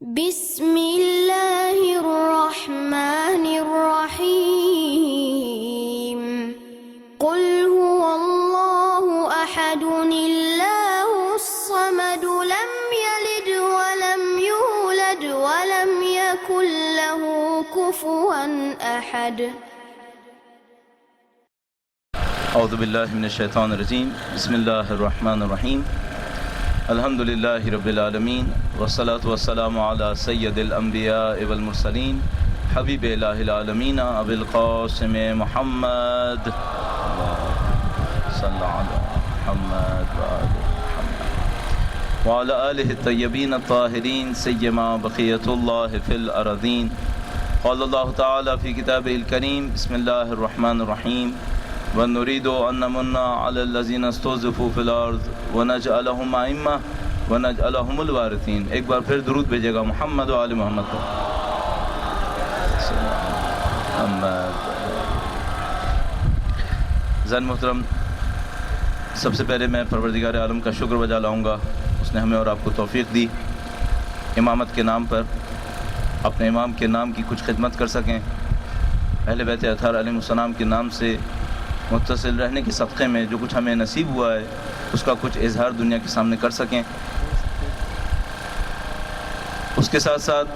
بسم اللہ الرحمن الرحیم قل هو اللہ احد اللہ الصمد لم یلد ولم یولد ولم یکن له کفوا احد۔ اعوذ باللہ من الشیطان الرجیم، بسم اللہ الرحمن الرحیم، الحمد للہ رب العالمین، والصلاة والسلام علی سید الانبیاء والمرسلین، حبیب الہ العالمین ابی القاسم محمد صلی اللہ علی محمد وعلی آلہ الطیبین الطاہرین سیما بقیۃ اللہ فی الارضین۔ قال اللہ تعالی فی کتابہ الکریم، بسم اللہ الرحمن الرحیم، وَنُرِيدُ أَن نَّمُنَّ عَلَى الَّذِينَ اسْتُضْعِفُوا فِي الْأَرْضِ وَنَجْعَلَهُمْ أَئِمَّةً وَنَجْعَلَهُمُ الْوَارِثِينَ۔ ایک بار پھر درود بھیجے گا محمد و آل محمد کو۔ زن محترم، سب سے پہلے میں پروردگار عالم کا شکر بجا لاؤں گا، اس نے ہمیں اور آپ کو توفیق دی امامت کے نام پر اپنے امام کے نام کی کچھ خدمت کر سکیں، اہل بیت اطہار علیہ السلام کے نام سے متصل رہنے کے صدقے میں جو کچھ ہمیں نصیب ہوا ہے اس کا کچھ اظہار دنیا کے سامنے کر سکیں۔ اس کے ساتھ ساتھ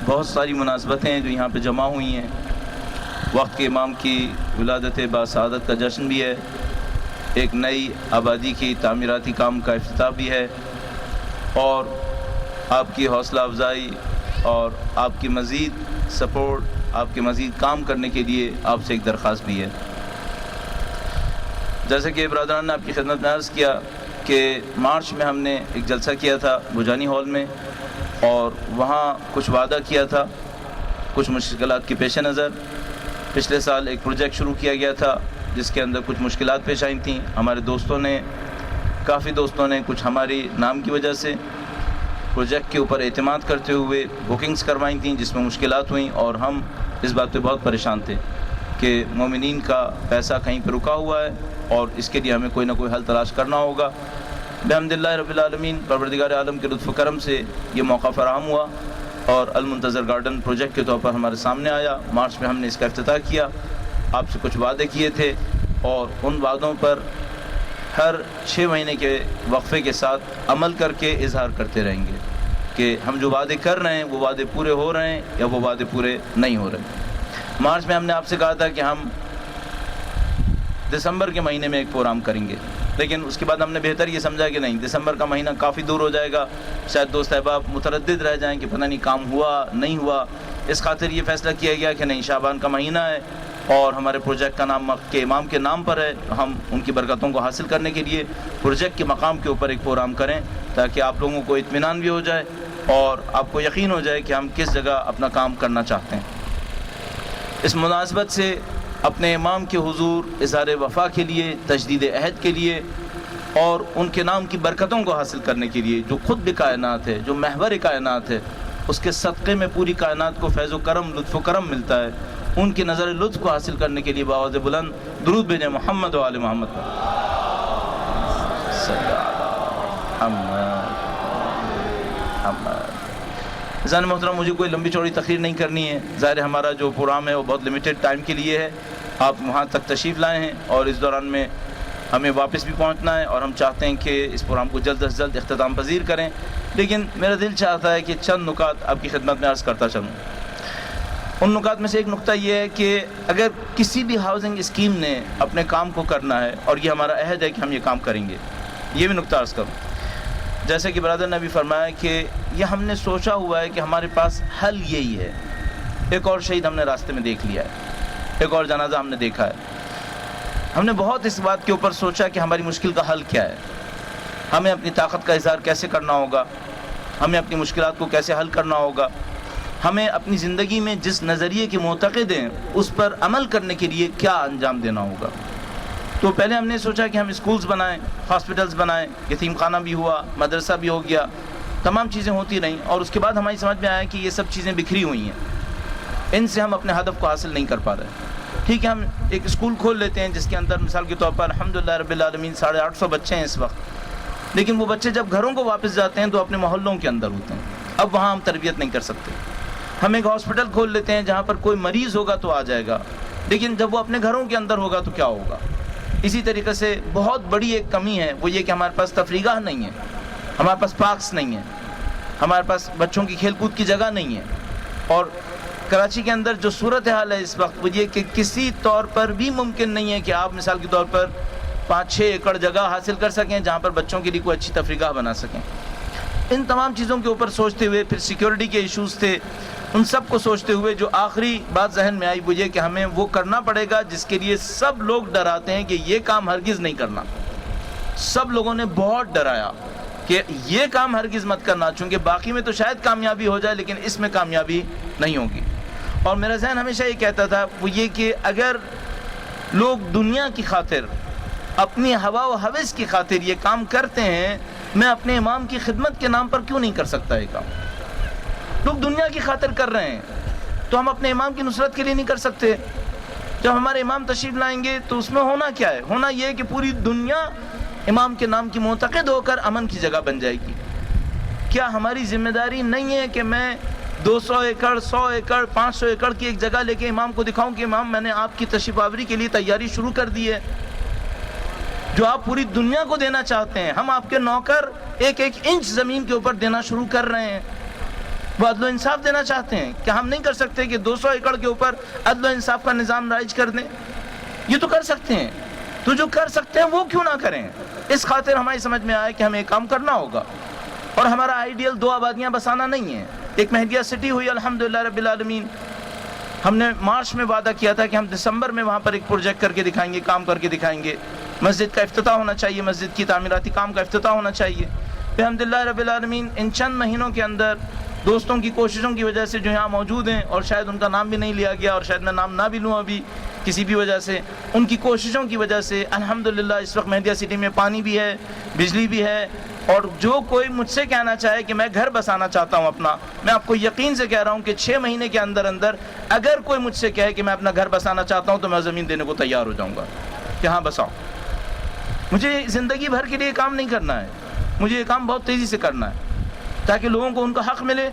بہت ساری مناسبتیں جو یہاں پہ جمع ہوئی ہیں، وقت کے امام کی ولادت باسعادت کا جشن بھی ہے، ایک نئی آبادی کی تعمیراتی کام کا افتتاح بھی ہے، اور آپ کی حوصلہ افزائی اور آپ کی مزید سپورٹ، آپ کے مزید کام کرنے کے لیے آپ سے ایک درخواست بھی ہے۔ جیسے کہ برادران نے آپ کی خدمت میں عرض کیا کہ مارچ میں ہم نے ایک جلسہ کیا تھا بھوجانی ہال میں، اور وہاں کچھ وعدہ کیا تھا کچھ مشکلات کے پیش نظر۔ پچھلے سال ایک پروجیکٹ شروع کیا گیا تھا جس کے اندر کچھ مشکلات پیش آئی تھیں، ہمارے کافی دوستوں نے کچھ ہماری نام کی وجہ سے پروجیکٹ کے اوپر اعتماد کرتے ہوئے بکنگز کروائی تھیں جس میں مشکلات ہوئیں، اور ہم اس بات پہ بہت پریشان تھے کہ مومنین کا پیسہ کہیں پہ رکا ہوا ہے اور اس کے لیے ہمیں کوئی نہ کوئی حل تلاش کرنا ہوگا۔ بحمداللہ رب العالمین، پروردگار عالم کے لطف و کرم سے یہ موقع فراہم ہوا اور المنتظر گارڈن پروجیکٹ کے طور پر ہمارے سامنے آیا۔ مارچ میں ہم نے اس کا افتتاح کیا، آپ سے کچھ وعدے کیے تھے اور ان وعدوں پر ہر 6 مہینے کے وقفے کے ساتھ عمل کر کے اظہار کرتے رہیں گے کہ ہم جو وعدے کر رہے ہیں وہ وعدے پورے ہو رہے ہیں یا وہ وعدے پورے نہیں ہو رہے۔ مارچ میں ہم نے آپ سے کہا تھا کہ ہم دسمبر کے مہینے میں ایک پروگرام کریں گے، لیکن اس کے بعد ہم نے بہتر یہ سمجھا کہ نہیں، دسمبر کا مہینہ کافی دور ہو جائے گا، شاید دوست احباب متردد رہ جائیں کہ پتہ نہیں کام ہوا نہیں ہوا۔ اس خاطر یہ فیصلہ کیا گیا کہ نہیں، شعبان کا مہینہ ہے اور ہمارے پروجیکٹ کا نام کے امام کے نام پر ہے، ہم ان کی برکتوں کو حاصل کرنے کے لیے پروجیکٹ کے مقام کے اوپر ایک پروگرام کریں تاکہ آپ لوگوں کو اطمینان بھی ہو جائے اور آپ کو یقین ہو جائے کہ ہم کس جگہ اپنا کام کرنا چاہتے ہیں۔ اس مناسبت سے اپنے امام کے حضور اظہار وفا کے لیے، تجدید عہد کے لیے اور ان کے نام کی برکتوں کو حاصل کرنے کے لیے، جو خود بھی کائنات ہے، جو محور کائنات ہے، اس کے صدقے میں پوری کائنات کو فیض و کرم، لطف و کرم ملتا ہے، ان کی نظر لطف کو حاصل کرنے کے لیے بآواز بلند درود بھیجیں محمد و آل محمد پر۔ عزیزان محترم، مجھے کوئی لمبی چوڑی تقریر نہیں کرنی ہے، ظاہر ہمارا جو پروگرام ہے وہ بہت لمیٹڈ ٹائم کے لیے ہے، آپ وہاں تک تشریف لائے ہیں اور اس دوران میں ہمیں واپس بھی پہنچنا ہے اور ہم چاہتے ہیں کہ اس پروگرام کو جلد از جلد اختتام پذیر کریں، لیکن میرا دل چاہتا ہے کہ چند نکات آپ کی خدمت میں عرض کرتا چلوں۔ ان نکات میں سے ایک نقطہ یہ ہے کہ اگر کسی بھی ہاؤسنگ اسکیم نے اپنے کام کو کرنا ہے، اور یہ ہمارا عہد ہے کہ ہم یہ کام کریں گے، یہ بھی نقطہ عرض کروں۔ جیسے کہ برادر نے بھی فرمایا کہ یہ ہم نے سوچا ہوا ہے کہ ہمارے پاس حل یہی ہے۔ ایک اور شہید ہم نے راستے میں دیکھ لیا ہے، ایک اور جنازہ ہم نے دیکھا ہے۔ ہم نے بہت اس بات کے اوپر سوچا کہ ہماری مشکل کا حل کیا ہے، ہمیں اپنی طاقت کا اظہار کیسے کرنا ہوگا، ہمیں اپنی مشکلات کو کیسے حل کرنا ہوگا، ہمیں اپنی زندگی میں جس نظریے کے معتقد ہیں اس پر عمل کرنے کے لیے کیا انجام دینا ہوگا۔ تو پہلے ہم نے سوچا کہ ہم اسکولز بنائیں، ہاسپٹلز بنائیں، یتیم خانہ بھی ہوا، مدرسہ بھی ہو گیا، تمام چیزیں ہوتی رہیں، اور اس کے بعد ہماری سمجھ میں آیا کہ یہ سب چیزیں بکھری ہوئی ہیں، ان سے ہم اپنے ہدف کو حاصل نہیں کر پا رہے۔ ٹھیک ہے، ہم ایک اسکول کھول لیتے ہیں جس کے اندر مثال کے طور پر الحمدللہ رب العالمین 850 بچے ہیں اس وقت، لیکن وہ بچے جب گھروں کو واپس جاتے ہیں تو اپنے محلوں کے اندر ہوتے ہیں۔ اب وہاں ہم تربیت نہیں کر سکتے. ہم ایک ہاسپٹل کھول لیتے ہیں جہاں پر کوئی مریض ہوگا تو آ جائے گا, لیکن جب وہ اپنے گھروں کے اندر ہوگا تو کیا ہوگا. اسی طریقے سے بہت بڑی ایک کمی ہے, وہ یہ کہ ہمارے پاس تفریح نہیں ہے, ہمارے پاس پارکس نہیں ہیں, ہمارے پاس بچوں کی کھیل کود کی جگہ نہیں ہے. اور کراچی کے اندر جو صورتحال ہے اس وقت وہ یہ کہ کسی طور پر بھی ممکن نہیں ہے کہ آپ مثال کے طور پر 5-6 ایکڑ جگہ حاصل کر سکیں جہاں پر بچوں کے لیے کوئی اچھی تفریح بنا سکیں. ان تمام چیزوں کے اوپر سوچتے ہوئے, پھر سیکیورٹی کے ایشوز تھے, ان سب کو سوچتے ہوئے جو آخری بات ذہن میں آئی وہ یہ کہ ہمیں وہ کرنا پڑے گا جس کے لیے سب لوگ ڈراتے ہیں کہ یہ کام ہرگز نہیں کرنا. سب لوگوں نے بہت ڈرایا کہ یہ کام ہرگز مت کرنا, چونکہ باقی میں تو شاید کامیابی ہو جائے لیکن اس میں کامیابی نہیں ہوگی. اور میرا ذہن ہمیشہ یہ کہتا تھا وہ یہ کہ اگر لوگ دنیا کی خاطر, اپنی ہوا و ہوس کی خاطر یہ کام کرتے ہیں, میں اپنے امام کی خدمت کے نام پر کیوں نہیں کر سکتا یہ کام. لوگ دنیا کی خاطر کر رہے ہیں تو ہم اپنے امام کی نصرت کے لیے نہیں کر سکتے. جب ہمارے امام تشریف لائیں گے تو اس میں ہونا کیا ہے, ہونا یہ ہے کہ پوری دنیا امام کے نام کی معتقد ہو کر امن کی جگہ بن جائے گی. کیا ہماری ذمہ داری نہیں ہے کہ میں 200 ایکڑ 100 ایکڑ 500 ایکڑ کی ایک جگہ لے کے امام کو دکھاؤں کہ امام میں نے آپ کی تشریف آوری کے لیے تیاری شروع کر دی ہے, جو آپ پوری دنیا کو دینا چاہتے ہیں. ہم آپ کے نوکر 1-1 انچ زمین کے اوپر دینا شروع کر رہے ہیں. وہ عدل و انصاف دینا چاہتے ہیں. کیا ہم نہیں کر سکتے کہ 200 ایکڑ کے اوپر عدل و انصاف کا نظام رائج کر دیں؟ یہ تو کر سکتے ہیں. تو جو کر سکتے ہیں وہ کیوں نہ کریں. اس خاطر ہماری سمجھ میں آیا کہ ہمیں ایک کام کرنا ہوگا. اور ہمارا آئیڈیل 2 آبادیاں بسانا نہیں ہے. ایک مہدیہ سٹی ہوئی الحمدللہ رب العالمین. ہم نے مارچ میں وعدہ کیا تھا کہ ہم دسمبر میں وہاں پر ایک پروجیکٹ کر کے دکھائیں گے, کام کر کے دکھائیں گے. مسجد کا افتتاح ہونا چاہیے, مسجد کی تعمیراتی کام کا افتتاح ہونا چاہیے. الحمدللہ رب العالمین ان چند مہینوں کے اندر دوستوں کی کوششوں کی وجہ سے جو یہاں موجود ہیں, اور شاید ان کا نام بھی نہیں لیا گیا اور شاید میں نام نہ بھی لوں ابھی کسی بھی وجہ سے, ان کی کوششوں کی وجہ سے الحمدللہ اس وقت مہدیہ سٹی میں پانی بھی ہے, بجلی بھی ہے. اور جو کوئی مجھ سے کہنا چاہے کہ میں گھر بسانا چاہتا ہوں اپنا, میں آپ کو یقین سے کہہ رہا ہوں کہ 6 مہینے کے اندر اندر اگر کوئی مجھ سے کہے کہ میں اپنا گھر بسانا چاہتا ہوں تو میں زمین دینے کو تیار ہو جاؤں گا کہ ہاں بساؤ. مجھے زندگی بھر کے لیے کام نہیں کرنا ہے, مجھے یہ کام بہت تیزی سے کرنا ہے تاکہ لوگوں کو ان کا حق ملے.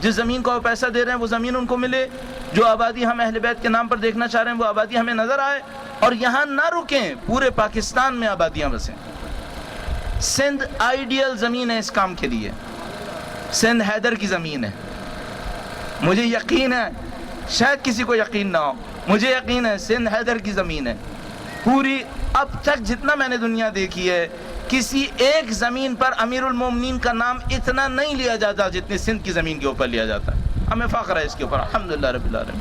جس زمین کو وہ پیسہ دے رہے ہیں وہ زمین ان کو ملے. جو آبادی ہم اہل بیت کے نام پر دیکھنا چاہ رہے ہیں وہ آبادی ہمیں نظر آئے, اور یہاں نہ رکیں, پورے پاکستان میں آبادیاں بسیں. سندھ آئیڈیل زمین ہے اس کام کے لیے. سندھ حیدر کی زمین ہے. مجھے یقین ہے, شاید کسی کو یقین نہ ہو, مجھے یقین ہے سندھ حیدر کی زمین ہے. پوری اب تک جتنا میں نے دنیا دیکھی ہے, کسی ایک زمین پر امیر المومنین کا نام اتنا نہیں لیا جاتا جتنی سندھ کی زمین کے اوپر لیا جاتا ہے. ہمیں فخر ہے اس کے اوپر الحمدللہ رب العالمین.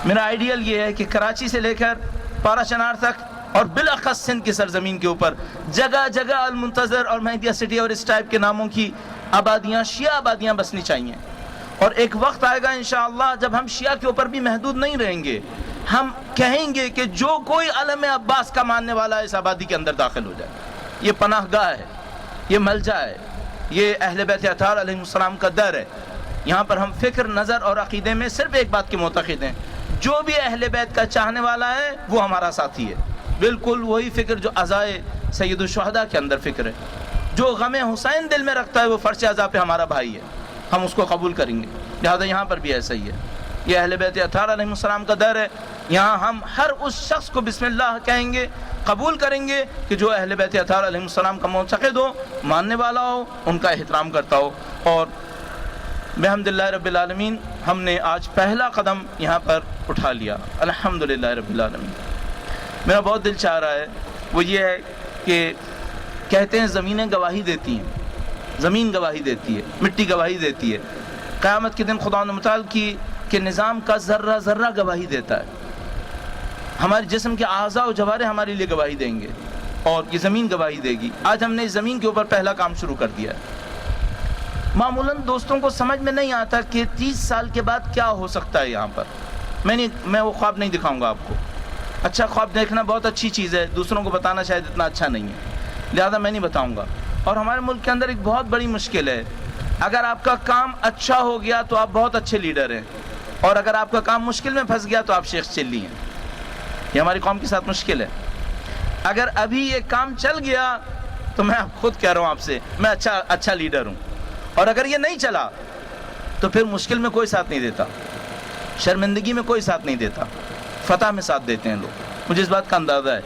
میرا آئیڈیل یہ ہے کہ کراچی سے لے کر پارا چنار تک اور بالاخص سندھ کی سرزمین کے اوپر جگہ جگہ المنتظر اور مہدیہ سٹی اور اس ٹائپ کے ناموں کی آبادیاں, شیعہ آبادیاں بسنی چاہیے. اور ایک وقت آئے گا انشاءاللہ جب ہم شیعہ کے اوپر بھی محدود نہیں رہیں گے. ہم کہیں گے کہ جو کوئی علم عباس کا ماننے والا ہے اس آبادی کے اندر داخل ہو جائے. یہ پناہ گاہ ہے, یہ ملجا ہے, یہ اہل بیت اطہار علیہ السلام کا در ہے. یہاں پر ہم فکر, نظر اور عقیدے میں صرف ایک بات کے معتقد ہیں, جو بھی اہل بیت کا چاہنے والا ہے وہ ہمارا ساتھی ہے. بالکل وہی فکر جو عزائے سید الشہداء کے اندر فکر ہے. جو غم حسین دل میں رکھتا ہے وہ فرش عزا پہ ہمارا بھائی ہے, ہم اس کو قبول کریں گے. لہذا یہاں پر بھی ایسا ہی ہے. یہ اہل بیت اطہار علیہ السلام کا در ہے. یہاں ہم ہر اس شخص کو بسم اللہ کہیں گے, قبول کریں گے کہ جو اہل بیت اطہار علیہ السلام کا معتقد ہو, ماننے والا ہو, ان کا احترام کرتا ہو. اور بحمدللہ رب العالمین ہم نے آج پہلا قدم یہاں پر اٹھا لیا الحمدللہ رب العالمین. میرا بہت دل چاہ رہا ہے وہ یہ ہے کہ کہتے ہیں زمینیں گواہی دیتی ہیں, زمین گواہی دیتی ہے, مٹی گواہی دیتی ہے. قیامت کے دن خدا متعال کی کہ نظام کا ذرہ ذرہ گواہی دیتا ہے. ہمارے جسم کے اعضاء و جوارح ہمارے لیے گواہی دیں گے اور یہ زمین گواہی دے گی. آج ہم نے اس زمین کے اوپر پہلا کام شروع کر دیا ہے. معمولاً دوستوں کو سمجھ میں نہیں آتا کہ 30 سال کے بعد کیا ہو سکتا ہے یہاں پر. میں وہ خواب نہیں دکھاؤں گا آپ کو. اچھا خواب دیکھنا بہت اچھی چیز ہے, دوسروں کو بتانا شاید اتنا اچھا نہیں ہے, لہذا میں نہیں بتاؤں گا. اور ہمارے ملک کے اندر ایک بہت بڑی مشکل ہے, اگر آپ کا کام اچھا ہو گیا تو آپ بہت اچھے لیڈر ہیں, اور اگر آپ کا کام مشکل میں پھنس گیا تو آپ شیخ چلی ہیں. یہ ہماری قوم کے ساتھ مشکل ہے. اگر ابھی یہ کام چل گیا تو میں خود کہہ رہا ہوں آپ سے میں اچھا لیڈر ہوں، اور اگر یہ نہیں چلا تو پھر مشکل میں کوئی ساتھ نہیں دیتا، شرمندگی میں کوئی ساتھ نہیں دیتا، فتح میں ساتھ دیتے ہیں لوگ۔ مجھے اس بات کا اندازہ ہے،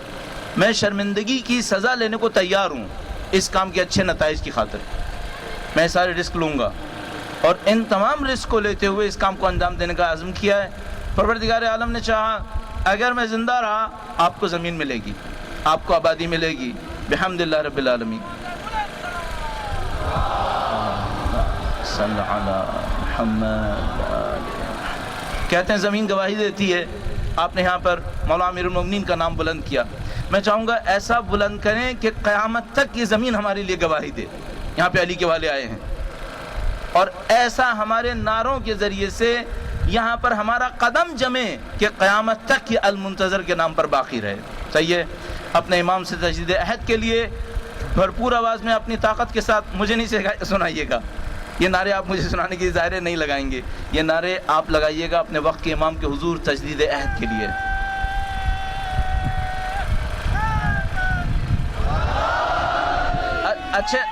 میں شرمندگی کی سزا لینے کو تیار ہوں اس کام کے اچھے نتائج کی خاطر۔ میں سارے رسک لوں گا، اور ان تمام رسک کو لیتے ہوئے اس کام کو انجام دینے کا عزم کیا ہے۔ پروردگار عالم نے چاہا اگر میں زندہ رہا آپ کو زمین ملے گی، آپ کو آبادی ملے گی، بحمد اللہ رب العالمین۔ صلی علی محمد۔ کہتے ہیں زمین گواہی دیتی ہے، آپ نے یہاں پر مولانا امیر المومنین کا نام بلند کیا، میں چاہوں گا ایسا بلند کریں کہ قیامت تک یہ زمین ہمارے لیے گواہی دے۔ یہاں پہ علی کے والے آئے ہیں، اور ایسا ہمارے نعروں کے ذریعے سے یہاں پر ہمارا قدم جمے کہ قیامت تک یہ المنتظر کے نام پر باقی رہے۔ صحیح ہے، اپنے امام سے تجدید عہد کے لیے بھرپور آواز میں اپنی طاقت کے ساتھ مجھے نہیں سنائیے گا، یہ نعرے آپ مجھے سنانے کی ظاہر نہیں لگائیں گے، یہ نعرے آپ لگائیے گا اپنے وقت کے امام کے حضور تجدید عہد کے لیے۔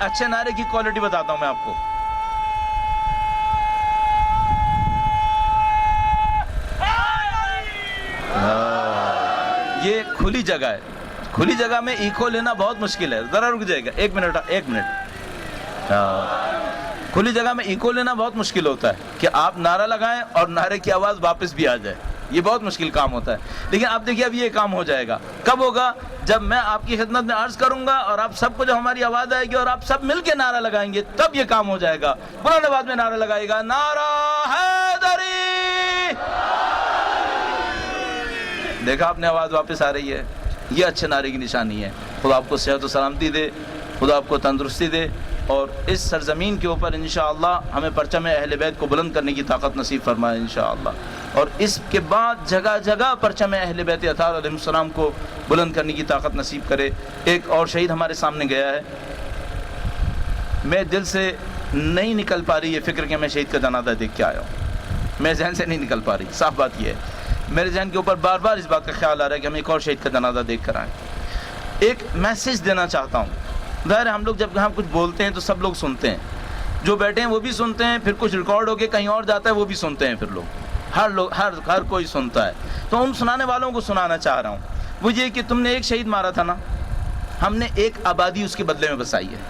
اچھے نعرے کی کوالٹی بتاتا ہوں میں آپ کو۔ یہ کھلی جگہ ہے، کھلی جگہ میں ایکو لینا بہت مشکل ہے، ذرا رک جائے گا، ایک منٹ۔ کھلی جگہ میں ایکو لینا بہت مشکل ہوتا ہے کہ آپ نعرہ لگائیں اور نعرے کی آواز واپس بھی آ جائے، یہ بہت مشکل کام ہوتا ہے۔ لیکن آپ دیکھیے اب یہ کام ہو جائے گا، کب ہوگا؟ جب میں آپ کی خدمت میں عرض کروں گا اور آپ سب کو جب ہماری آواز آئے گی اور آپ سب مل کے نعرہ لگائیں گے تب یہ کام ہو جائے گا۔ بلند آواز میں نعرہ لگائے گا، نعرہ حیدری۔ دیکھا آپ نے آواز واپس آ رہی ہے، یہ اچھے نعرے کی نشانی ہے۔ خدا آپ کو صحت و سلامتی دے، خدا آپ کو تندرستی دے، اور اس سرزمین کے اوپر انشاءاللہ ہمیں پرچم اہل بیت کو بلند کرنے کی طاقت نصیب فرمائے انشاءاللہ، اور اس کے بعد جگہ جگہ پرچم اہل بیت اطہار علیہ السلام کو بلند کرنے کی طاقت نصیب کرے۔ ایک اور شہید ہمارے سامنے گیا ہے، میں دل سے نہیں نکل پا رہی یہ فکر کہ میں شہید کا جنازہ دیکھ کے آیا ہوں، میں ذہن سے نہیں نکل پا رہی، صاف بات یہ ہے، میرے ذہن کے اوپر بار بار اس بات کا خیال آ رہا ہے کہ ہم ایک اور شہید کا جنازہ دیکھ کر آئیں۔ ایک میسیج دینا چاہتا ہوں، ظاہر ہے ہم لوگ جب ہم کچھ بولتے ہیں تو سب لوگ سنتے ہیں، جو بیٹھے ہیں وہ بھی سنتے ہیں، پھر کچھ ریکارڈ ہو کے کہیں اور جاتا ہے وہ بھی سنتے ہیں، پھر لوگ ہر کوئی سنتا ہے، تو ان سنانے والوں کو سنانا چاہ رہا ہوں وہ یہ کہ تم نے ایک شہید مارا تھا نا، ہم نے ایک آبادی اس کے بدلے میں بسائی ہے،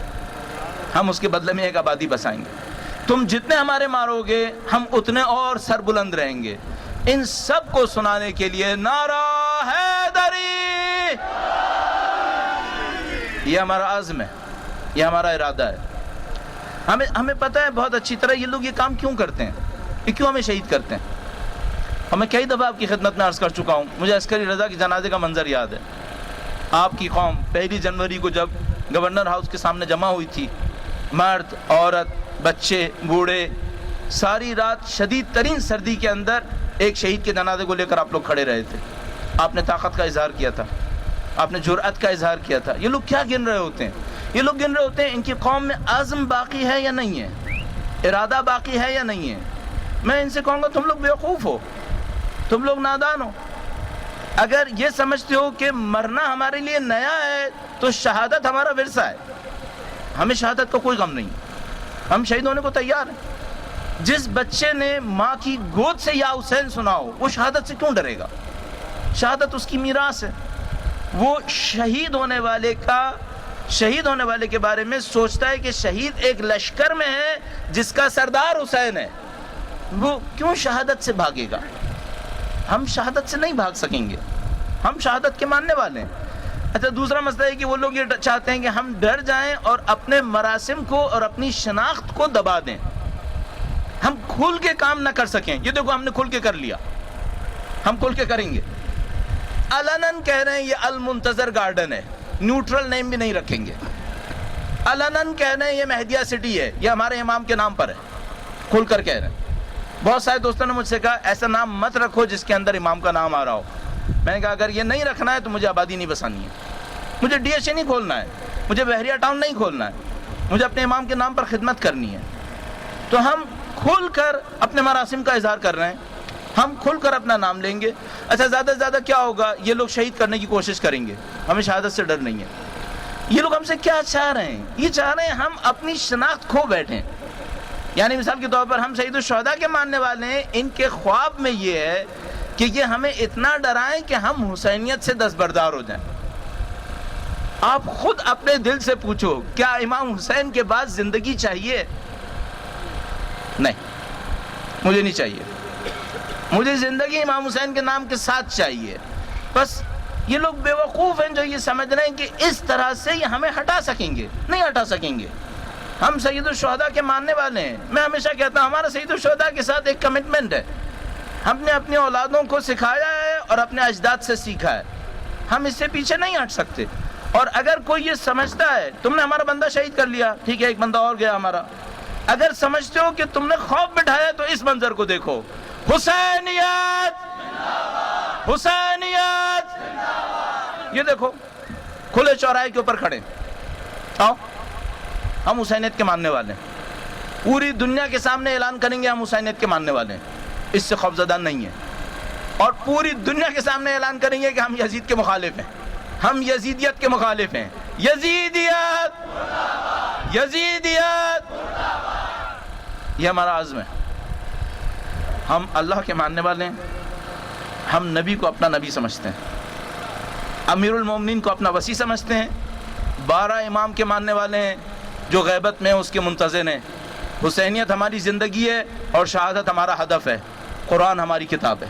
ہم اس کے بدلے میں ایک آبادی بسائیں گے، تم جتنے ہمارے مارو گے ہم اتنے اور سر بلند رہیں گے۔ ان سب کو سنانے کے لیے نعرہ حیدری، یہ ہمارا عزم ہے، یہ ہمارا ارادہ ہے۔ ہمیں پتہ ہے بہت اچھی طرح یہ لوگ یہ کام کیوں کرتے ہیں، یہ کیوں ہمیں شہید کرتے ہیں۔ اور میں کئی دفعہ آپ کی خدمت میں عرض کر چکا ہوں، مجھے عسکری رضا کے جنازے کا منظر یاد ہے۔ آپ کی قوم 1 جنوری کو جب گورنر ہاؤس کے سامنے جمع ہوئی تھی، مرد، عورت، بچے، بوڑھے، ساری رات شدید ترین سردی کے اندر ایک شہید کے جنازے کو لے کر آپ لوگ کھڑے رہے تھے، آپ نے طاقت کا اظہار کیا تھا، آپ نے جرأت کا اظہار کیا تھا۔ یہ لوگ کیا گن رہے ہوتے ہیں؟ یہ لوگ گن رہے ہوتے ہیں ان کی قوم میں عزم باقی ہے یا نہیں ہے، ارادہ باقی ہے یا نہیں ہے۔ میں ان سے کہوں گا تم لوگ بیوقوف ہو، تم لوگ نادان ہو۔ اگر یہ سمجھتے ہو کہ مرنا ہمارے لیے نیا ہے تو شہادت ہمارا ورثہ ہے، ہمیں شہادت کا کوئی غم نہیں، ہم شہید ہونے کو تیار ہیں۔ جس بچے نے ماں کی گود سے یا حسین سنا ہو وہ شہادت سے کیوں ڈرے گا؟ شہادت اس کی میراث ہے۔ وہ شہید ہونے والے کے بارے میں سوچتا ہے کہ شہید ایک لشکر میں ہے جس کا سردار حسین ہے، وہ کیوں شہادت سے بھاگے گا؟ ہم شہادت سے نہیں بھاگ سکیں گے، ہم شہادت کے ماننے والے ہیں۔ اچھا، دوسرا مسئلہ ہے کہ وہ لوگ یہ چاہتے ہیں کہ ہم ڈر جائیں اور اپنے مراسم کو اور اپنی شناخت کو دبا دیں، ہم کھل کے کام نہ کر سکیں۔ یہ دیکھو ہم نے کھل کے کر لیا، ہم کھل کے کریں گے۔ علناً کہہ رہے ہیں یہ المنتظر گارڈن ہے، نیوٹرل نیم بھی نہیں رکھیں گے۔ علناً کہہ رہے ہیں یہ مہدیہ سٹی ہے، یہ ہمارے امام کے نام پر ہے، کھل کر کہہ رہے ہیں۔ بہت سارے دوستوں نے مجھ سے کہا ایسا نام مت رکھو جس کے اندر امام کا نام آ رہا ہو۔ میں نے کہا اگر یہ نہیں رکھنا ہے تو مجھے آبادی نہیں بسانی ہے، مجھے ڈی ایس اے نہیں کھولنا ہے، مجھے بحریہ ٹاؤن نہیں کھولنا ہے، مجھے اپنے امام کے نام پر خدمت کرنی ہے۔ تو ہم کھل کر اپنے مراسم کا اظہار کر رہے ہیں، ہم کھل کر اپنا نام لیں گے۔ اچھا، زیادہ سے زیادہ کیا ہوگا؟ یہ لوگ شہید کرنے کی کوشش کریں گے، ہمیں شہادت سے ڈر نہیں ہے. یہ لوگ ہم سے کیا چاہ رہے ہیں؟ یہ چاہ رہے ہیں ہم اپنی شناخت کھو بیٹھیں. یعنی مثال کے طور پر ہم سید الشہداء کے ماننے والے ہیں، ان کے خواب میں یہ ہے کہ یہ ہمیں اتنا ڈرائیں کہ ہم حسینیت سے دستبردار ہو جائیں. آپ خود اپنے دل سے پوچھو، کیا امام حسین کے بعد زندگی چاہیے؟ نہیں، مجھے نہیں چاہیے. مجھے زندگی امام حسین کے نام کے ساتھ چاہیے. بس یہ لوگ بیوقوف ہیں جو یہ سمجھ رہے ہیں کہ اس طرح سے یہ ہمیں ہٹا سکیں گے. نہیں ہٹا سکیں گے. ہم سید الشہداء کے ماننے والے ہیں. میں ہمیشہ کہتا ہوں ہمارا سید الشہداء کے ساتھ ایک کمٹمنٹ ہے. ہم نے اپنی اولادوں کو سکھایا ہے اور اپنے اجداد سے سیکھا ہے. ہم اس سے پیچھے نہیں ہٹ سکتے. اور اگر کوئی یہ سمجھتا ہے تم نے ہمارا بندہ شہید کر لیا، ٹھیک ہے ایک بندہ اور گیا ہمارا، اگر سمجھتے ہو کہ تم نے خوف بٹھایا تو اس منظر کو دیکھو، حسینیت حسینیت. یہ دیکھو کھلے چوراہے کے اوپر کھڑے، آؤ ہم حسینیت کے ماننے والے ہیں. پوری دنیا کے سامنے اعلان کریں گے ہم حسینیت کے ماننے والے ہیں، اس سے خوفزدہ نہیں ہیں. اور پوری دنیا کے سامنے اعلان کریں گے کہ ہم یزید کے مخالف ہیں، ہم یزیدیت کے مخالف ہیں. یزیدیت یزیدیت، یہ ہمارا عزم ہے. ہم اللہ کے ماننے والے ہیں. ہم نبی کو اپنا نبی سمجھتے ہیں، امیر المومنین کو اپنا وصی سمجھتے ہیں. 12 امام کے ماننے والے ہیں جو غیبت میں اس کے منتظر ہیں. حسینیت ہماری زندگی ہے اور شہادت ہمارا ہدف ہے. قرآن ہماری کتاب ہے،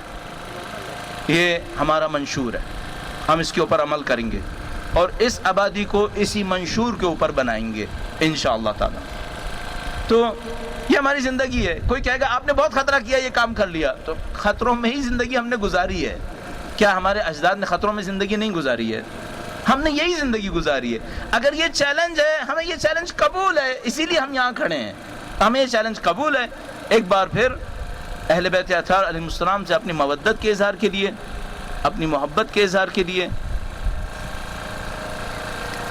یہ ہمارا منشور ہے. ہم اس کے اوپر عمل کریں گے اور اس آبادی کو اسی منشور کے اوپر بنائیں گے انشاءاللہ تعالی. تو یہ ہماری زندگی ہے. کوئی کہے گا آپ نے بہت خطرہ کیا، یہ کام کر لیا. تو خطروں میں ہی زندگی ہم نے گزاری ہے. کیا ہمارے اجداد نے خطروں میں زندگی نہیں گزاری ہے؟ ہم نے یہی زندگی گزاری ہے. اگر یہ چیلنج ہے، ہمیں یہ چیلنج قبول ہے، اسی لیے ہم یہاں کھڑے ہیں. ہمیں یہ چیلنج قبول ہے. ایک بار پھر اہل بیت اطہار علیہ السلام سے اپنی مودت کے اظہار کے لیے، اپنی محبت کے اظہار کے لیے،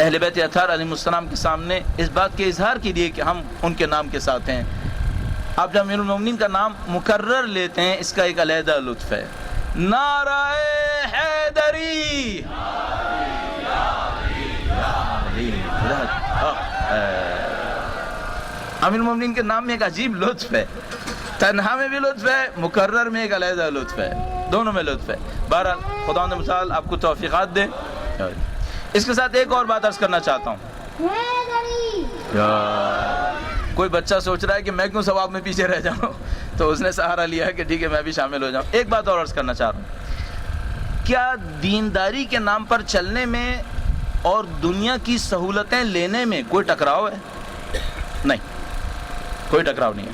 اہل بیت اطہار علیہ السلام کے سامنے اس بات کے اظہار کے لیے کہ ہم ان کے نام کے ساتھ ہیں. آپ جب امیر المومنین کا نام مکرر لیتے ہیں اس کا ایک علیحدہ لطف ہے. نعرہ حیدری، امیر المومنین کے نام میں ایک عجیب لطف ہے. تنہا میں بھی لطف ہے، مکرر میں ایک علیحدہ لطف ہے، دونوں میں لطف ہے. بہرحال خداوند متعال آپ کو توفیقات دے. اس کے ساتھ ایک اور بات عرض کرنا چاہتا ہوں. کوئی بچہ سوچ رہا ہے کہ میں کیوں ثواب میں پیچھے رہ جاؤں، تو اس نے سہارا لیا ہے کہ ٹھیک ہے میں بھی شامل ہو جاؤں. ایک بات اور عرض کرنا چاہ رہا ہوں. کیا دینداری کے نام پر چلنے میں اور دنیا کی سہولتیں لینے میں کوئی ٹکراؤ ہے؟ نہیں، کوئی ٹکراؤ نہیں ہے.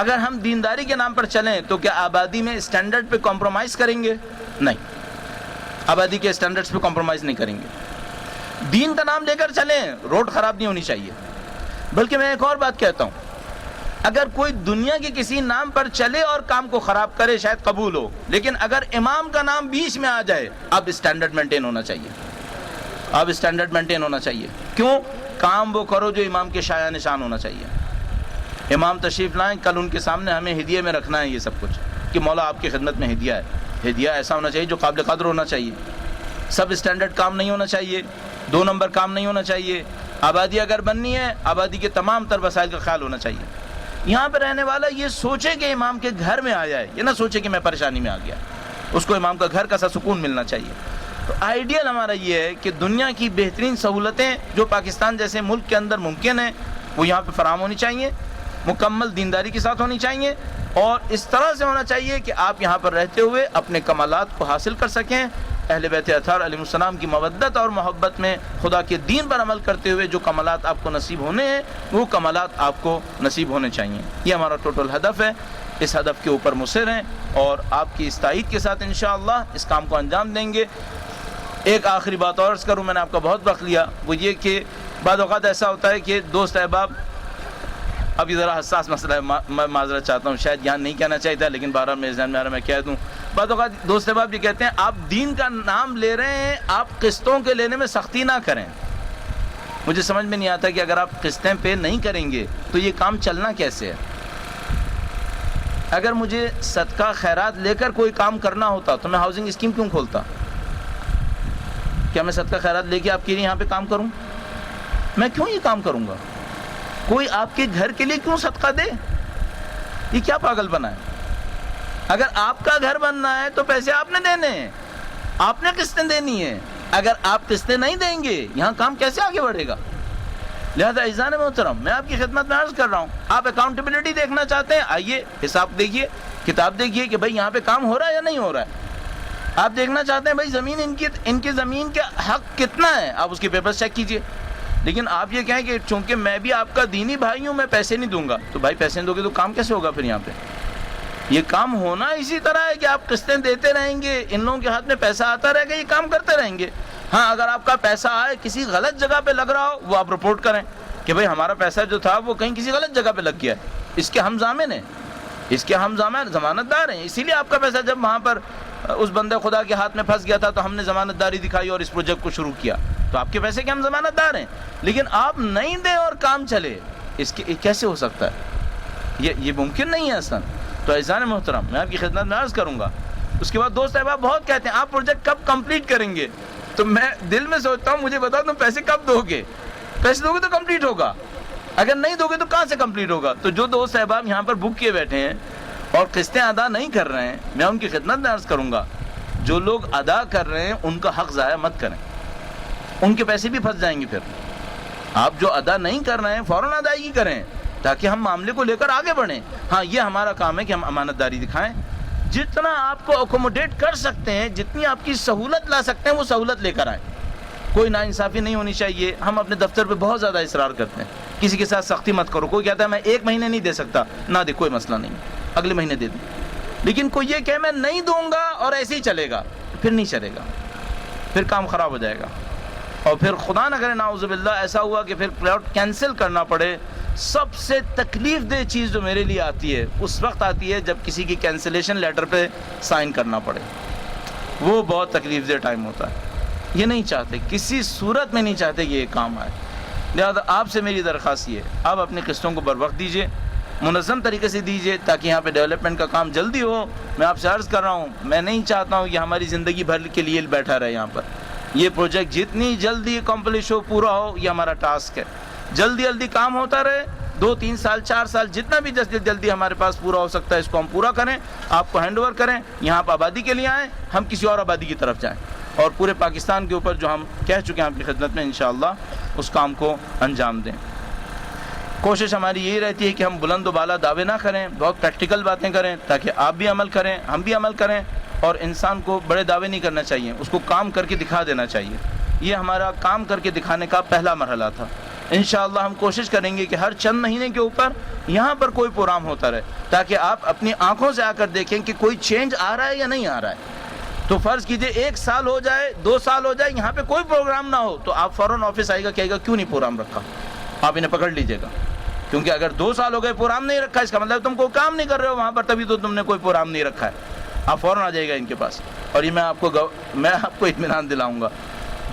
اگر ہم دینداری کے نام پر چلیں تو کیا آبادی میں اسٹینڈرڈ پہ کمپرومائز کریں گے؟ نہیں، آبادی کے اسٹینڈرڈز پہ کمپرومائز نہیں کریں گے. دین کا نام لے کر چلیں، روڈ خراب نہیں ہونی چاہیے. بلکہ میں ایک اور بات کہتا ہوں، اگر کوئی دنیا کے کسی نام پر چلے اور کام کو خراب کرے شاید قبول ہو، لیکن اگر امام کا نام بیچ میں آ جائے اب اسٹینڈرڈ مینٹین ہونا چاہیے. اب اسٹینڈرڈ مینٹین ہونا چاہیے. کیوں؟ کام وہ کرو جو امام کے شایع نشان ہونا چاہیے. امام تشریف لائیں، کل ان کے سامنے ہمیں ہدیے میں رکھنا ہے یہ سب کچھ کہ مولا آپ کی خدمت میں ہدیہ ہے. ہدیہ ایسا ہونا چاہیے جو قابل قدر ہونا چاہیے. سب اسٹینڈرڈ کام نہیں ہونا چاہیے، 2 نمبر کام نہیں ہونا چاہیے. آبادی اگر بننی ہے، آبادی کے تمام تر وسائل کا خیال ہونا چاہیے. یہاں پہ رہنے والا یہ سوچے کہ امام کے گھر میں آیا ہے، یہ نہ سوچے کہ میں پریشانی میں آ گیا. اس کو امام کا گھر کا سا سکون ملنا چاہیے. تو آئیڈیل ہمارا یہ ہے کہ دنیا کی بہترین سہولتیں جو پاکستان جیسے ملک کے اندر ممکن ہیں وہ یہاں پہ فراہم ہونی چاہیے، مکمل دینداری کے ساتھ ہونی چاہیے، اور اس طرح سے ہونا چاہیے کہ آپ یہاں پر رہتے ہوئے اپنے کمالات کو حاصل کر سکیں. اہل بیت اطہار علیہ السلام کی مودت اور محبت میں خدا کے دین پر عمل کرتے ہوئے جو کمالات آپ کو نصیب ہونے ہیں وہ کمالات آپ کو نصیب ہونے چاہیے. یہ ہمارا ٹوٹل ہدف ہے. اس ہدف کے اوپر مصر ہیں اور آپ کی اس تائید کے ساتھ انشاءاللہ اس کام کو انجام دیں گے. ایک آخری بات اور عرض کروں، میں نے آپ کا بہت وقت لیا، وہ یہ کہ بعض اوقات ایسا ہوتا ہے کہ دوست احباب، اب یہ ذرا حساس مسئلہ ہے، میں معذرت چاہتا ہوں، شاید یہاں نہیں کہنا چاہیے تھا لیکن بہرحال میرے ذہن میں آ رہا میں کہہ دوں. بعض اوقات دوست احباب یہ کہتے ہیں آپ دین کا نام لے رہے ہیں، آپ قسطوں کے لینے میں سختی نہ کریں. مجھے سمجھ میں نہیں آتا کہ اگر آپ قسطیں پے نہیں کریں گے تو یہ کام چلنا کیسے ہے. اگر مجھے صدقہ خیرات لے کر کوئی کام کرنا ہوتا تو میں ہاؤسنگ اسکیم کیوں کھولتا؟ کیا میں صدقہ خیرات لے کے آپ کے لیے یہاں پہ کام کروں؟ میں کیوں یہ کام کروں گا؟ کوئی آپ کے گھر کے لیے کیوں صدقہ دے؟ یہ کیا پاگل بنا ہے؟ اگر آپ کا گھر بننا ہے تو پیسے آپ نے دینے ہیں، آپ نے قسطیں دینی ہے. اگر آپ قسطیں نہیں دیں گے یہاں کام کیسے آگے بڑھے گا؟ لہذا عزیزان محترم، میں آپ کی خدمت میں عرض کر رہا ہوں، آپ اکاؤنٹیبلٹی دیکھنا چاہتے ہیں، آئیے حساب دیکھیے، کتاب دیکھیے کہ بھائی یہاں پہ کام ہو رہا ہے یا نہیں ہو رہا ہے. آپ دیکھنا چاہتے ہیں بھائی زمین ان کی زمین کا حق کتنا ہے، آپ اس کے پیپرز چیک کیجئے. لیکن آپ یہ کہیں کہ چونکہ میں بھی آپ کا دینی بھائی ہوں میں پیسے نہیں دوں گا، تو بھائی پیسے نہیں دو گے تو کام کیسے ہوگا پھر یہاں پہ؟ یہ کام ہونا اسی طرح ہے کہ آپ قسطیں دیتے رہیں گے، ان لوگوں کے ہاتھ میں پیسہ آتا رہے گا، یہ کام کرتے رہیں گے. ہاں اگر آپ کا پیسہ آئے کسی غلط جگہ پہ لگ رہا ہو وہ آپ رپورٹ کریں کہ بھئی ہمارا پیسہ جو تھا وہ کہیں کسی غلط جگہ پہ لگ گیا ہے، اس کے ہم ضامن ہیں، اس کے ہم ضمانت دار ہیں. اسی لیے آپ کا پیسہ جب وہاں پر اس بندے خدا کے ہاتھ میں پھنس گیا تھا تو ہم نے ضمانت داری دکھائی اور اس پروجیکٹ کو شروع کیا، تو آپ کے پیسے کے ہم ضمانت دار ہیں. لیکن آپ نہیں دیں اور کام چلے، اس کے کیسے ہو سکتا ہے؟ یہ ممکن نہیں ہے اصلا. تو عزیزان محترم، میں آپ کی خدمت میں عرض کروں گا. اس کے بعد دوست احباب بہت کہتے ہیں آپ پروجیکٹ کب کمپلیٹ کریں گے؟ تو میں دل میں سوچتا ہوں مجھے بتاؤ تم پیسے کب دو گے؟ پیسے دو گے تو کمپلیٹ ہوگا، اگر نہیں دو گے تو کہاں سے کمپلیٹ ہوگا؟ تو جو دوست احباب یہاں پر بک کیے بیٹھے ہیں اور قسطیں ادا نہیں کر رہے ہیں، میں ان کی خدمت میں عرض کروں گا، جو لوگ ادا کر رہے ہیں ان کا حق ضائع مت کریں، ان کے پیسے بھی پھنس جائیں گے. پھر آپ جو ادا نہیں کر رہے ہیں فوراً ادائیگی کریں تاکہ ہم معاملے کو لے کر آگے بڑھیں. ہاں یہ ہمارا کام ہے کہ ہم امانت داری دکھائیں، جتنا آپ کو اکوموڈیٹ کر سکتے ہیں، جتنی آپ کی سہولت لا سکتے ہیں وہ سہولت لے کر آئیں. کوئی ناانصافی نہیں ہونی چاہیے. ہم اپنے دفتر پہ بہت زیادہ اصرار کرتے ہیں کسی کے ساتھ سختی مت کرو. کوئی کہتا ہے میں 1 مہینے نہیں دے سکتا، نہ دے، کوئی مسئلہ نہیں، اگلے مہینے دے دیں. لیکن کوئی یہ کہ میں نہیں دوں گا اور ایسے ہی چلے گا، پھر نہیں چلے گا، پھر کام خراب ہو جائے گا. اور پھر خدا نہ کرے نعوذ باللہ ایسا ہوا کہ پھر پلاٹ کینسل کرنا پڑے. سب سے تکلیف دہ چیز جو میرے لیے آتی ہے اس وقت آتی ہے جب کسی کی کینسلیشن لیٹر پہ سائن کرنا پڑے. وہ بہت تکلیف دہ ٹائم ہوتا ہے. یہ نہیں چاہتے، کسی صورت میں نہیں چاہتے کہ یہ کام آئے. لہذا آپ سے میری درخواست یہ ہے، آپ اپنی قسطوں کو بر وقت دیجئے، منظم طریقے سے دیجئے تاکہ یہاں پہ ڈیولپمنٹ کا کام جلدی ہو. میں آپ سے عرض کر رہا ہوں، میں نہیں چاہتا ہوں کہ ہماری زندگی بھر کے لیے بیٹھا رہے یہاں پر. یہ پروجیکٹ جتنی جلدی کمپلیش ہو، پورا ہو، یہ ہمارا ٹاسک ہے. جلدی جلدی کام ہوتا رہے، 2 3 سال 4 سال جتنا بھی جلدی ہمارے پاس پورا ہو سکتا ہے اس کو ہم پورا کریں، آپ کو ہینڈ اوور کریں. یہاں آپ آبادی کے لیے آئیں، ہم کسی اور آبادی کی طرف جائیں اور پورے پاکستان کے اوپر جو ہم کہہ چکے ہیں آپ کی خدمت میں انشاءاللہ اس کام کو انجام دیں. کوشش ہماری یہی رہتی ہے کہ ہم بلند و بالا دعوے نہ کریں، بہت پریکٹیکل باتیں کریں تاکہ آپ بھی عمل کریں، ہم بھی عمل کریں. اور انسان کو بڑے دعوے نہیں کرنا چاہیے، اس کو کام کر کے دکھا دینا چاہیے. یہ ہمارا کام کر کے دکھانے کا پہلا مرحلہ تھا. انشاءاللہ ہم کوشش کریں گے کہ ہر چند مہینے کے اوپر یہاں پر کوئی پروگرام ہوتا رہے تاکہ آپ اپنی آنکھوں سے آ کر دیکھیں کہ کوئی چینج آ رہا ہے یا نہیں آ رہا ہے. تو فرض کیجئے 1 سال ہو جائے، 2 سال ہو جائے، یہاں پہ کوئی پروگرام نہ ہو تو آپ فوراً آفس آئے گا، کہے گا کیوں نہیں پروگرام رکھا. آپ انہیں پکڑ لیجئے گا، کیونکہ اگر 2 سال ہو گئے پروگرام نہیں رکھا اس کا مطلب تم کوئی کام نہیں کر رہے ہو وہاں پر، تبھی تو تم نے کوئی پروگرام نہیں رکھا ہے. آپ فوراً آ جائے گا ان کے پاس. اور یہ میں آپ کو اطمینان دلاؤں گا،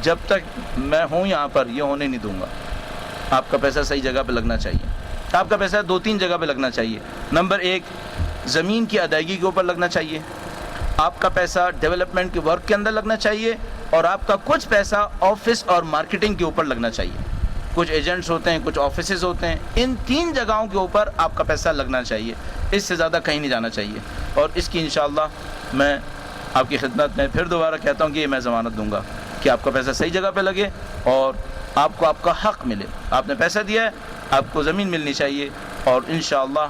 جب تک میں ہوں یہاں پر یہ ہونے نہیں دوں گا. آپ کا پیسہ صحیح جگہ پہ لگنا چاہیے. آپ کا پیسہ 2-3 جگہ پہ لگنا چاہیے. نمبر 1 زمین کی ادائیگی کے اوپر لگنا چاہیے. آپ کا پیسہ ڈیولپمنٹ کے ورک کے اندر لگنا چاہیے. اور آپ کا کچھ پیسہ آفس اور مارکیٹنگ کے اوپر لگنا چاہیے. کچھ ایجنٹس ہوتے ہیں، کچھ آفیسز ہوتے ہیں، ان 3 جگہوں کے اوپر آپ کا پیسہ لگنا چاہیے. اس سے زیادہ کہیں نہیں جانا چاہیے. اور اس کی انشاءاللہ میں آپ کی خدمت میں پھر دوبارہ کہتا ہوں کہ یہ میں ضمانت دوں گا کہ آپ کا پیسہ صحیح جگہ پہ لگے اور آپ کو آپ کا حق ملے. آپ نے پیسہ دیا ہے، آپ کو زمین ملنی چاہیے. اور انشاءاللہ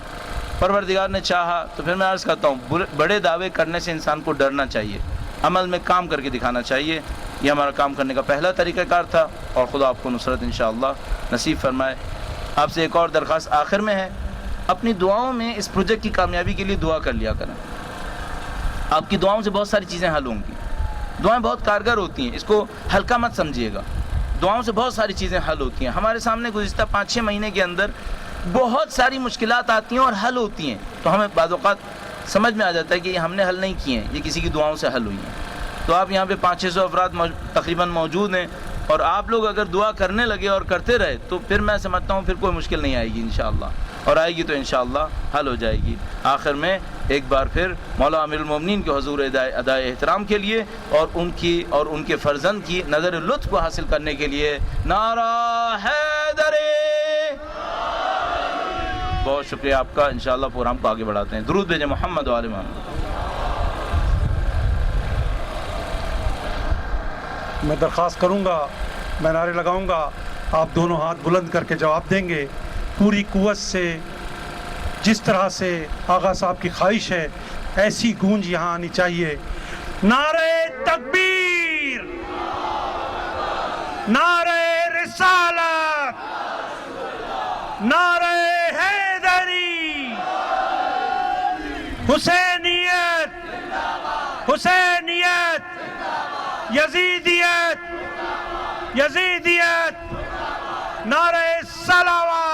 پروردگار نے چاہا تو پھر میں عرض کرتا ہوں بڑے دعوے کرنے سے انسان کو ڈرنا چاہیے، عمل میں کام کر کے دکھانا چاہیے. یہ ہمارا کام کرنے کا پہلا طریقہ کار تھا اور خدا آپ کو نصرت انشاءاللہ نصیب فرمائے. آپ سے ایک اور درخواست آخر میں ہے، اپنی دعاؤں میں اس پروجیکٹ کی کامیابی کے لیے دعا کر لیا کریں. آپ کی دعاؤں سے بہت ساری چیزیں حل ہوں گی. دعائیں بہت کارگر ہوتی ہیں، اس کو ہلکا مت سمجھیے گا. دعاؤں سے بہت ساری چیزیں حل ہوتی ہیں. ہمارے سامنے گزشتہ 5-6 مہینے کے اندر بہت ساری مشکلات آتی ہیں اور حل ہوتی ہیں، تو ہمیں بعض اوقات سمجھ میں آ جاتا ہے کہ یہ ہم نے حل نہیں کیے ہیں، یہ کسی کی دعاؤں سے حل ہوئی ہیں. تو آپ یہاں پہ 500-600 افراد تقریباً موجود ہیں. اور آپ لوگ اگر دعا کرنے لگے اور کرتے رہے تو پھر میں سمجھتا ہوں پھر کوئی مشکل نہیں آئے گی انشاءاللہ، اور آئے گی تو انشاءاللہ حل ہو جائے گی۔ آخر میں ایک بار پھر مولا امیر المومنین کے حضور ادائے احترام کے لیے اور ان کے فرزند کی نظر لطف کو حاصل کرنے کے لیے نعرہ حیدری! بہت شکریہ آپ کا، انشاءاللہ پروگرام کو آگے بڑھاتے ہیں۔ درود بھیجیں محمد و آل محمد۔ میں درخواست کروں گا، میں نعرے لگاؤں گا، آپ دونوں ہاتھ بلند کر کے جواب دیں گے پوری قوت سے، جس طرح سے آغا صاحب کی خواہش ہے ایسی گونج یہاں آنی چاہیے۔ نعرہ تکبیر، نعرہ رسالت، نعرہ حیدری، حسینیت، حسینیت، یزیدیت، یزیدیت، نعرہ صلوات۔